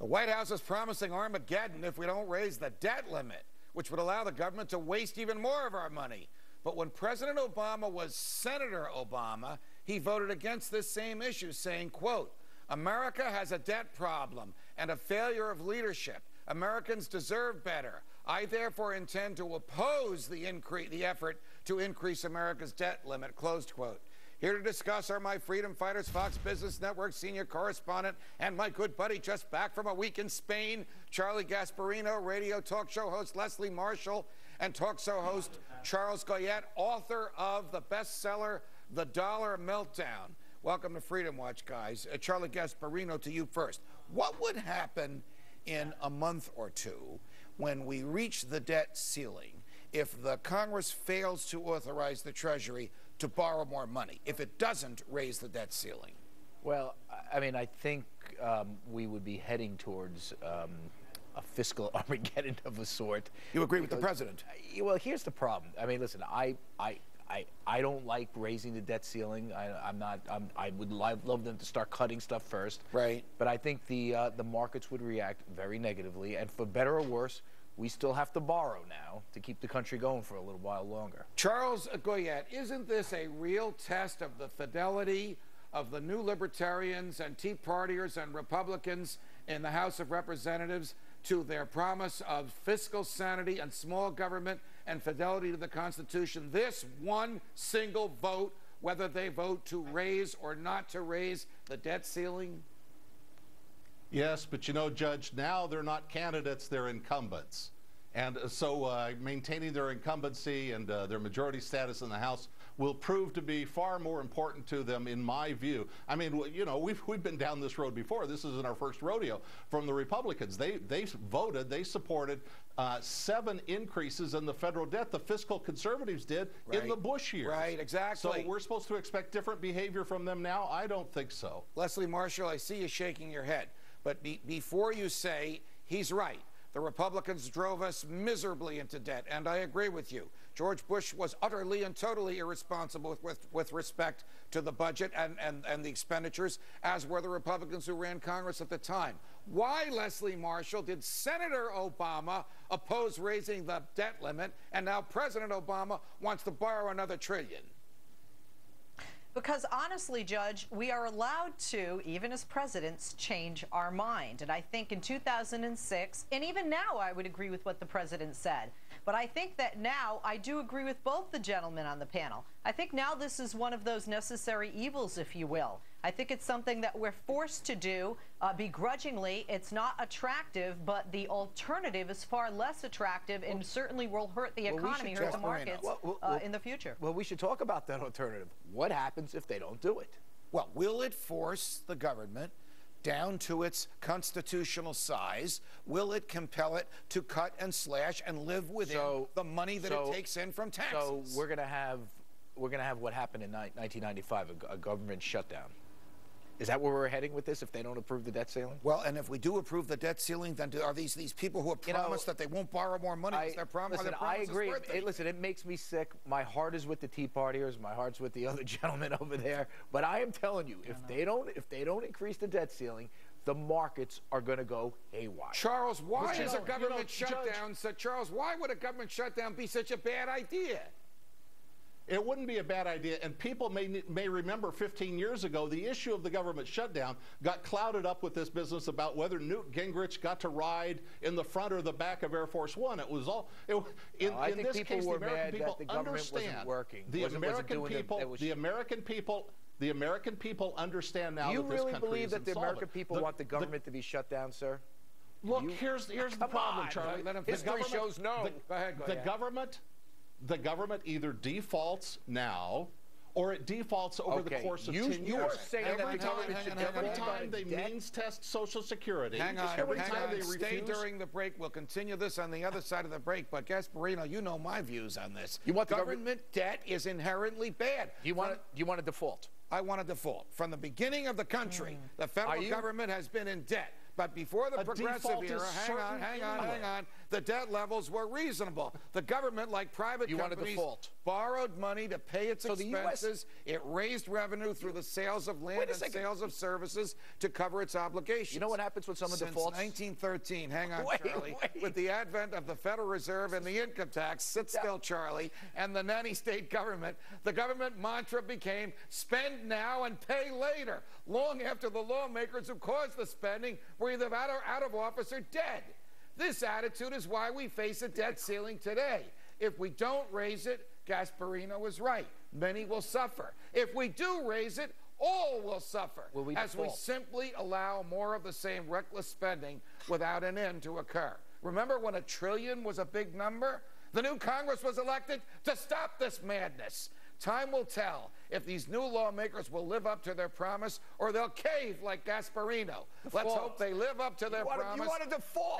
White House is promising Armageddon if we don't raise the debt limit, which would allow the government to waste even more of our money. But when President Obama was Senator Obama, he voted against this same issue, saying, quote, America has a debt problem and a failure of leadership. Americans deserve better. I therefore intend to oppose the effort to increase America's debt limit, closed quote. Here to discuss are my freedom fighters, Fox Business Network senior correspondent, and my good buddy just back from a week in Spain, Charlie Gasparino, radio talk show host Leslie Marshall, and talk show host Charles Goyette, author of the bestseller, The Dollar Meltdown. Welcome to Freedom Watch, guys. Charlie Gasparino, to you first. What would happen in a month or two when we reach the debt ceiling if the Congress fails to authorize the Treasury to borrow more money, if it doesn't raise the debt ceiling? Well, I mean, I think we would be heading towards a fiscal Armageddon of a sort. You agree with the president? Well, here's the problem. I mean, listen, I don't like raising the debt ceiling. I would love them to start cutting stuff first. Right. But I think the markets would react very negatively, and for better or worse, we still have to borrow now to keep the country going for a little while longer. Charles Goyette, isn't this a real test of the fidelity of the new libertarians and Tea Partiers and Republicans in the House of Representatives to their promise of fiscal sanity and small government and fidelity to the Constitution? This one single vote, whether they vote to raise or not to raise the debt ceiling? Yes, but you know, Judge, now they're not candidates, they're incumbents. And so maintaining their incumbency and their majority status in the House will prove to be far more important to them, in my view. I mean, you know, we've been down this road before. This isn't our first rodeo from the Republicans. They voted, they supported 7 increases in the federal debt. The fiscal conservatives did in the Bush years. Right, exactly. So we're supposed to expect different behavior from them now? I don't think so. Leslie Marshall, I see you shaking your head. But before you say he's right, the Republicans drove us miserably into debt, and I agree with you. George Bush was utterly and totally irresponsible with respect to the budget and the expenditures, as were the Republicans who ran Congress at the time. Why, Leslie Marshall, did Senator Obama oppose raising the debt limit, and now President Obama wants to borrow another $1 trillion? Because honestly, Judge, we are allowed to, even as presidents, change our mind. And I think in 2006, and even now I would agree with what the president said. But I think that now I do agree with both the gentlemen on the panel. I think now this is one of those necessary evils, if you will. I think it's something that we're forced to do begrudgingly. It's not attractive, but the alternative is far less attractive and certainly will hurt the economy, hurt the markets in the future. Well, we should talk about that alternative. What happens if they don't do it? Well, will it force the government down to its constitutional size? Will it compel it to cut and slash and live within the money that it takes in from taxes? So we're going to have what happened in 1995, a government shutdown. Is that where we're heading with this if they don't approve the debt ceiling? Well, and if we do approve the debt ceiling, then are these people who have promised that they won't borrow more money? Listen, I agree. Listen, it makes me sick. My heart is with the Tea Partiers. My heart's with the other gentleman over there. But I am telling you, if they don't increase the debt ceiling, the markets are going to go haywire. Charles, why is a government shutdown? Charles, why would a government shutdown be such a bad idea? It wouldn't be a bad idea, and people may remember 15 years ago, the issue of the government shutdown got clouded up with this business about whether Newt Gingrich got to ride in the front or the back of Air Force One. It was all, in this case, the American people understand. The American people understand now that this country is insolvent. Do you really believe that the American people want the government to be shut down, sir? Look, here's the problem, Charlie. History shows no. Go ahead. The government either defaults now or it defaults over the course of 10 years. You are saying every time they means test Social Security, every time they refuse. Stay during the break. We'll continue this on the other side of the break. But Gasparino, you know my views on this. You want government debt is inherently bad. You want a default? I want a default. From the beginning of the country, the federal government has been in debt. But before the progressive era, hang on, The debt levels were reasonable. The government, like private companies, borrowed money to pay its expenses. It raised revenue through the sales of land and sales of services to cover its obligations. You know what happens when someone defaults? Since 1913, hang on, Charlie, with the advent of the Federal Reserve and the income tax, sit still, Charlie, and the nanny state government, the government mantra became spend now and pay later, long after the lawmakers who caused the spending were either out of office or dead. This attitude is why we face a debt ceiling today. If we don't raise it, Gasparino is right. Many will suffer. If we do raise it, all will suffer as we simply allow more of the same reckless spending without an end to occur. Remember when $1 trillion was a big number? The new Congress was elected to stop this madness. Time will tell if these new lawmakers will live up to their promise or they'll cave like Gasparino. Let's hope they live up to their promise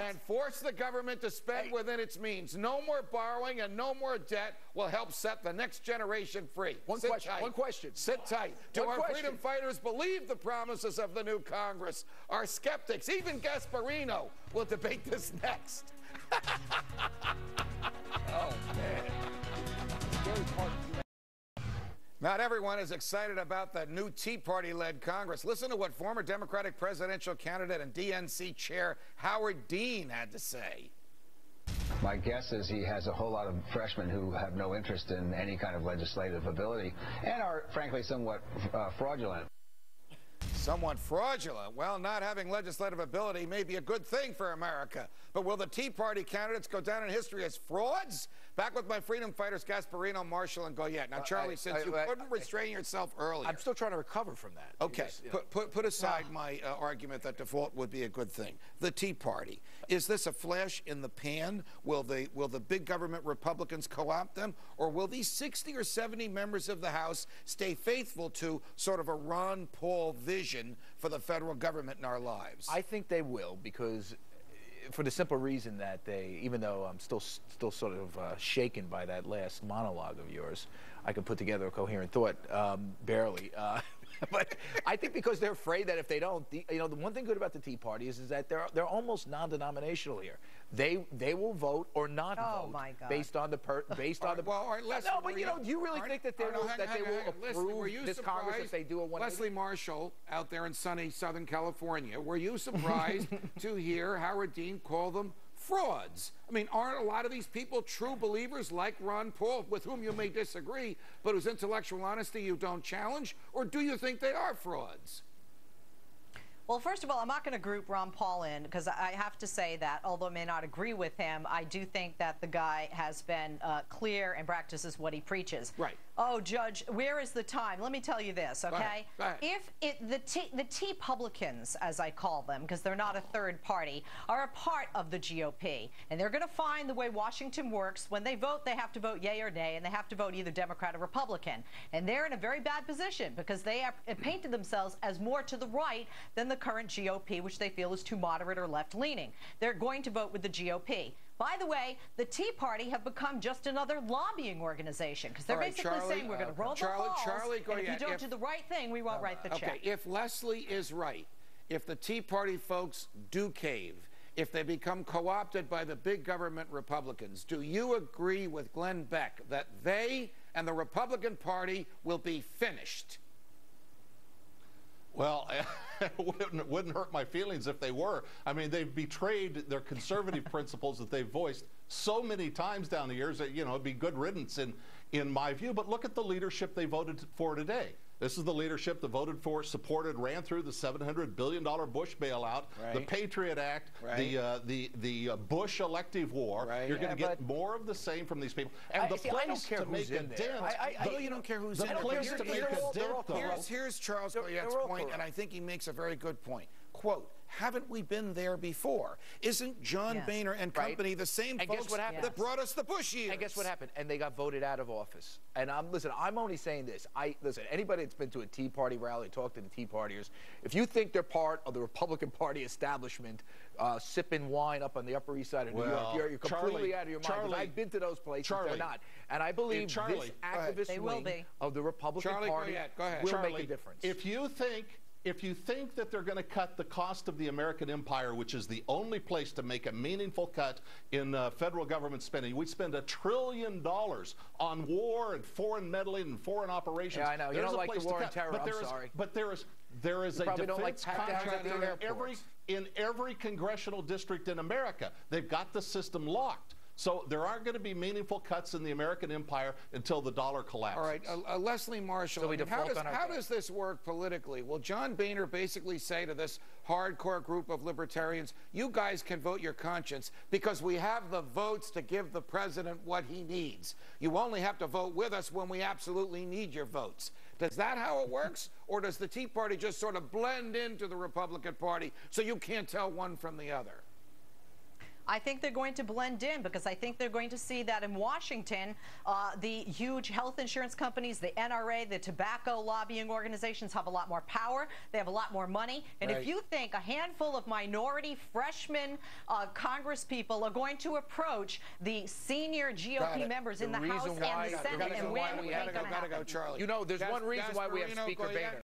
and force the government to spend within its means. No more borrowing and no more debt will help set the next generation free. One question. Sit tight. Do our freedom fighters believe the promises of the new Congress? Our skeptics, even Gasparino, will debate this next. Oh, man. Scary part. Not everyone is excited about the new Tea Party-led Congress. Listen to what former Democratic presidential candidate and DNC chair Howard Dean had to say. My guess is he has a whole lot of freshmen who have no interest in any kind of legislative ability and are, frankly, somewhat fraudulent. Somewhat fraudulent. Well, not having legislative ability may be a good thing for America. But will the Tea Party candidates go down in history as frauds? Back with my freedom fighters, Gasparino, Marshall, and Goyette. Now, Charlie, since you couldn't restrain yourself earlier. I'm still trying to recover from that. Okay, put aside my argument that default would be a good thing. The Tea Party. Is this a flash in the pan? Will the big government Republicans co-opt them? Or will these 60 or 70 members of the House stay faithful to sort of a Ron Paul vision for the federal government in our lives? I think they will, because for the simple reason that they, even though I'm still sort of shaken by that last monologue of yours, I can put together a coherent thought, barely. But I think because they're afraid that if they don't, the one thing good about the Tea Party is that they're almost non-denominational here. They will vote or not vote based on the Well, all right, Leslie, no, but do you really think that they will approve this Congress if they do a 180? Leslie Marshall out there in sunny Southern California, were you surprised to hear Howard Dean call them frauds? I mean, aren't a lot of these people true believers like Ron Paul, with whom you may disagree, but whose intellectual honesty you don't challenge? Or do you think they are frauds? Well, first of all, I'm not going to group Ron Paul in, because I have to say that, although I may not agree with him, I do think that the guy has been clear and practices what he preaches. Right. Oh, Judge, where is the time? Let me tell you this, okay? Go ahead. If the Tea-Publicans, as I call them, because they're not a third party, are a part of the GOP, and they're going to find the way Washington works. When they vote, they have to vote yay or nay, and they have to vote either Democrat or Republican. And they're in a very bad position, because they have painted themselves as more to the right than the current GOP, which they feel is too moderate or left-leaning. They're going to vote with the GOP. By the way, the Tea Party have become just another lobbying organization, because they're basically saying we're going to roll the halls, and if you don't do the right thing, we won't write the check. Okay, if Leslie is right, if the Tea Party folks do cave, if they become co-opted by the big government Republicans, do you agree with Glenn Beck that they and the Republican Party will be finished? Well, it wouldn't hurt my feelings if they were. I mean, they've betrayed their conservative principles that they've voiced so many times down the years that, it'd be good riddance in my view. But look at the leadership they voted for today. This is the leadership that voted for, supported, ran through the $700 billion Bush bailout, the Patriot Act, the Bush elective war. You're going to get more of the same from these people. And the place to make a dent. I know you don't care who's in there. The place to make a dent, though. Here's Charles Goyette's point, and I think he makes a very good point. Quote, haven't we been there before? Isn't John Boehner and company the same folks that brought us the Bush years? And guess what happened? And they got voted out of office. And I'm only saying this. Listen, anybody that's been to a Tea Party rally, talk to the Tea Partiers, if you think they're part of the Republican Party establishment, sipping wine up on the Upper East Side of New York, you're completely out of your mind. I've been to those places. They're not. And I believe this activist wing of the Republican Party will make a difference. If you think if you think that they're going to cut the cost of the American empire, which is the only place to make a meaningful cut in federal government spending, we spend $1 trillion on war and foreign meddling and foreign operations. Yeah, I know. You don't like the war on terror. I'm sorry. But there is a defense contract in every congressional district in America. They've got the system locked. So there aren't going to be meaningful cuts in the American empire until the dollar collapses. All right, Leslie Marshall, So how does this work politically? Will John Boehner basically say to this hardcore group of libertarians, you guys can vote your conscience because we have the votes to give the president what he needs. You only have to vote with us when we absolutely need your votes. Is that how it works? Or does the Tea Party just sort of blend into the Republican Party so you can't tell one from the other? I think they're going to blend in because I think they're going to see that in Washington, the huge health insurance companies, the NRA, the tobacco lobbying organizations have a lot more power. They have a lot more money. And if you think a handful of minority freshman Congress people are going to approach the senior GOP members in the House and the Senate and win, we gotta go, Charlie. You know, there's one reason why we have Speaker Boehner.